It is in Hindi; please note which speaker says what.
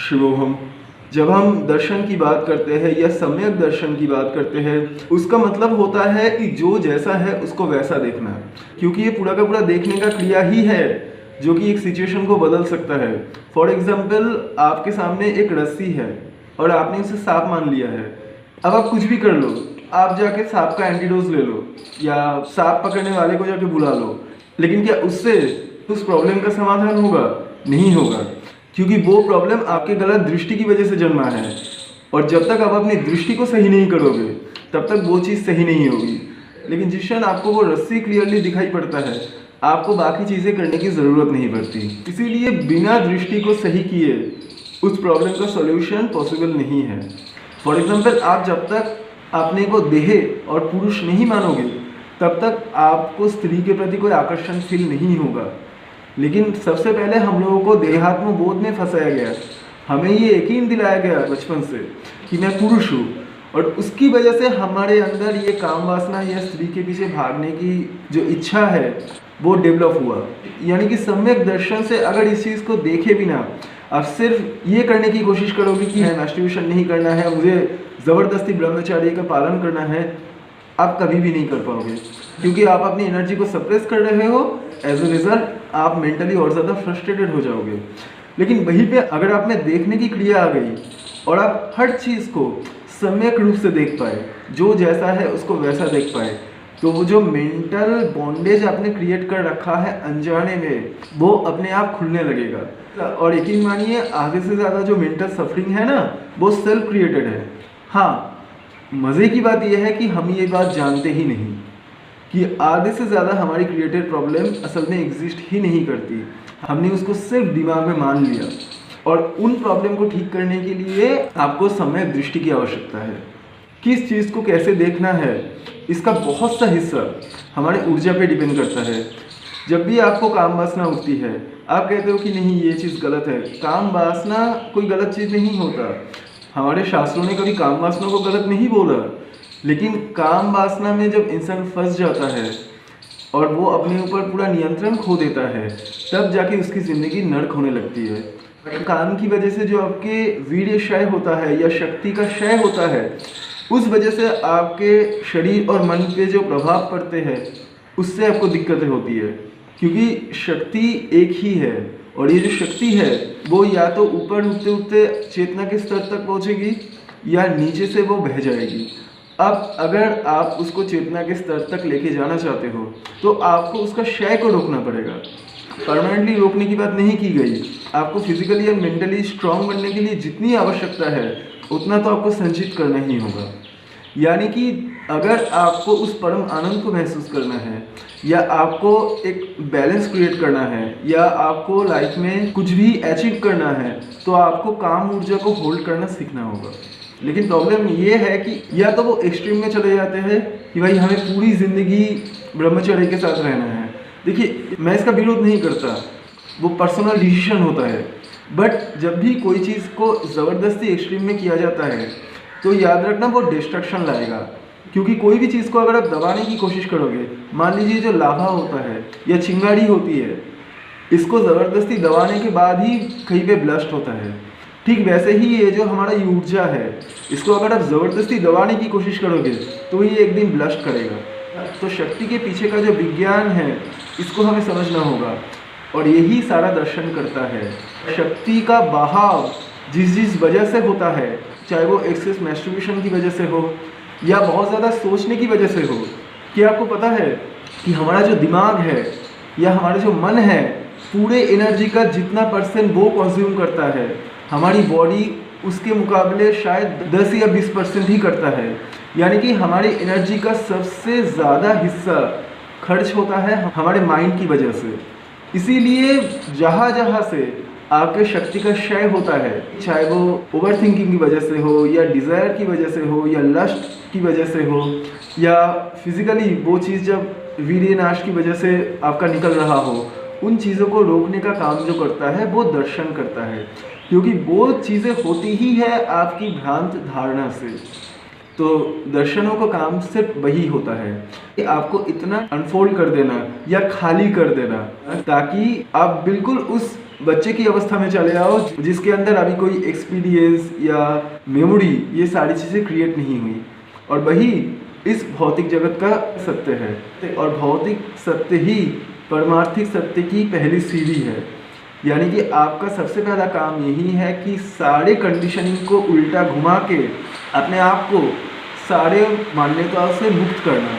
Speaker 1: शिवोहम। जब हम दर्शन की बात करते हैं या सम्यक दर्शन की बात करते हैं, उसका मतलब होता है कि जो जैसा है उसको वैसा देखना, क्योंकि ये पूरा का पूरा देखने का क्रिया ही है जो कि एक सिचुएशन को बदल सकता है। फॉर एग्जाम्पल, आपके सामने एक रस्सी है और आपने उसे सांप मान लिया है। अब आप कुछ भी कर लो, आप जाके सांप का एंटीडोज ले लो या सांप पकड़ने वाले को जाके बुला लो, लेकिन क्या उससे उस प्रॉब्लम का समाधान होगा? नहीं होगा, क्योंकि वो प्रॉब्लम आपके गलत दृष्टि की वजह से जन्मा है। और जब तक आप अपनी दृष्टि को सही नहीं करोगे तब तक वो चीज़ सही नहीं होगी। लेकिन जिस क्षण आपको वो रस्सी क्लियरली दिखाई पड़ता है, आपको बाकी चीज़ें करने की ज़रूरत नहीं पड़ती। इसीलिए बिना दृष्टि को सही किए उस प्रॉब्लम का सॉल्यूशन पॉसिबल नहीं है। फॉर एग्जाम्पल, आप जब तक अपने को देह और पुरुष नहीं मानोगे तब तक आपको स्त्री के प्रति कोई आकर्षण फील नहीं होगा। लेकिन सबसे पहले हम लोगों को देहात्म बोध में फंसाया गया, हमें ये यकीन दिलाया गया बचपन से कि मैं पुरुष हूँ, और उसकी वजह से हमारे अंदर ये काम वासना या स्त्री के पीछे भागने की जो इच्छा है वो डेवलप हुआ। यानी कि सम्यक दर्शन से अगर इस चीज़ को देखे बिना आप सिर्फ ये करने की कोशिश करोगे कि मैस्टरबेशन नहीं करना है, मुझे ज़बरदस्ती ब्रह्मचर्य का पालन करना है, आप कभी भी नहीं कर पाओगे, क्योंकि आप अपनी एनर्जी को सप्रेस कर रहे हो। एज ए रिजल्ट आप मेंटली और ज़्यादा फ्रस्ट्रेटेड हो जाओगे। लेकिन वहीं पे अगर आप में देखने की क्रिया आ गई और आप हर चीज़ को सम्यक रूप से देख पाए, जो जैसा है उसको वैसा देख पाए, तो वो जो मेंटल बॉन्डेज आपने क्रिएट कर रखा है अनजाने में, वो अपने आप खुलने लगेगा। और यकीन मानिए, आधे से ज़्यादा जो मेंटल सफरिंग है ना, वो सेल्फ क्रिएटेड है। हाँ, मज़े की बात यह है कि हम ये बात जानते ही नहीं कि आधे से ज़्यादा हमारी क्रिएटेड प्रॉब्लम असल में एग्जिस्ट ही नहीं करती। हमने उसको सिर्फ दिमाग में मान लिया, और उन प्रॉब्लम को ठीक करने के लिए आपको सम्यक दृष्टि की आवश्यकता है। किस चीज़ को कैसे देखना है, इसका बहुत सा हिस्सा हमारे ऊर्जा पे डिपेंड करता है। जब भी आपको काम वासना उठती है, आप कहते हो कि नहीं ये चीज़ गलत है। काम वासना कोई गलत चीज़ नहीं होता, हमारे शास्त्रों ने कभी काम वासना को गलत नहीं बोला। लेकिन काम वासना में जब इंसान फंस जाता है और वो अपने ऊपर पूरा नियंत्रण खो देता है, तब जाके उसकी ज़िंदगी नर्क होने लगती है। काम की वजह से जो आपके वीर्य क्षय होता है या शक्ति का क्षय होता है, उस वजह से आपके शरीर और मन पे जो प्रभाव पड़ते हैं, उससे आपको दिक्कतें होती है। क्योंकि शक्ति एक ही है, और ये जो शक्ति है वो या तो ऊपर उठते उठते चेतना के स्तर तक पहुंचेगी या नीचे से वो बह जाएगी। अब अगर आप उसको चेतना के स्तर तक लेके जाना चाहते हो तो आपको उसका क्षय को रोकना पड़ेगा। परमानेंटली रोकने की बात नहीं की गई। आपको फिजिकली और मेंटली स्ट्रांग बनने के लिए जितनी आवश्यकता है उतना तो आपको संचित करना ही होगा। यानी कि अगर आपको उस परम आनंद को महसूस करना है, या आपको एक बैलेंस क्रिएट करना है, या आपको लाइफ में कुछ भी अचीव करना है, तो आपको काम ऊर्जा को होल्ड करना सीखना होगा। लेकिन प्रॉब्लम ये है कि या तो वो एक्सट्रीम में चले जाते हैं कि भाई हमें पूरी ज़िंदगी ब्रह्मचर्य के साथ रहना है। देखिए, मैं इसका विरोध नहीं करता, वो पर्सनल डिसीजन होता है। बट जब भी कोई चीज़ को ज़बरदस्ती एक्सट्रीम में किया जाता है तो याद रखना वो डिस्ट्रक्शन लाएगा। क्योंकि कोई भी चीज़ को अगर आप दबाने की कोशिश करोगे, मान लीजिए जो लाभा होता है या चिंगारी होती है, इसको ज़बरदस्ती दबाने के बाद ही कहीं पे ब्लस्ट होता है। ठीक वैसे ही ये जो हमारा ऊर्जा है, इसको अगर आप ज़बरदस्ती दबाने की कोशिश करोगे तो ये एक दिन ब्लस्ट करेगा। तो शक्ति के पीछे का जो विज्ञान है, इसको हमें समझना होगा, और यही सारा दर्शन करता है। शक्ति का बहाव जिस वजह से होता है, चाहे वो एक्सेस मैस्टरबेशन की वजह से हो या बहुत ज़्यादा सोचने की वजह से हो, कि आपको पता है कि हमारा जो दिमाग है या हमारा जो मन है, पूरे एनर्जी का जितना % वो कंज्यूम करता है, हमारी बॉडी उसके मुकाबले शायद 10 या 20% ही करता है। यानी कि हमारी एनर्जी का सबसे ज़्यादा हिस्सा खर्च होता है हमारे माइंड की वजह से। इसीलिए जहाँ जहाँ से आपके शक्ति का क्षय होता है, चाहे वो ओवर थिंकिंग की वजह से हो, या डिज़ायर की वजह से हो, या लस्ट की वजह से हो, या फिजिकली वो चीज़ जब वीर्य नाश की वजह से आपका निकल रहा हो, उन चीज़ों को रोकने का काम जो करता है वो दर्शन करता है। क्योंकि वो चीज़ें होती ही है आपकी भ्रांत धारणा से। तो दर्शनों का काम सिर्फ वही होता है कि आपको इतना अनफोल्ड कर देना या खाली कर देना, ताकि आप बिल्कुल उस बच्चे की अवस्था में चले आओ जिसके अंदर अभी कोई एक्सपीरियंस या मेमोरी ये सारी चीज़ें क्रिएट नहीं हुई, और वही इस भौतिक जगत का सत्य है। और भौतिक सत्य ही परमार्थिक सत्य की पहली सीढ़ी है। यानी कि आपका सबसे पहला काम यही है कि सारे कंडीशनिंग को उल्टा घुमा के अपने आप को सारे मान्यताओं से मुक्त करना।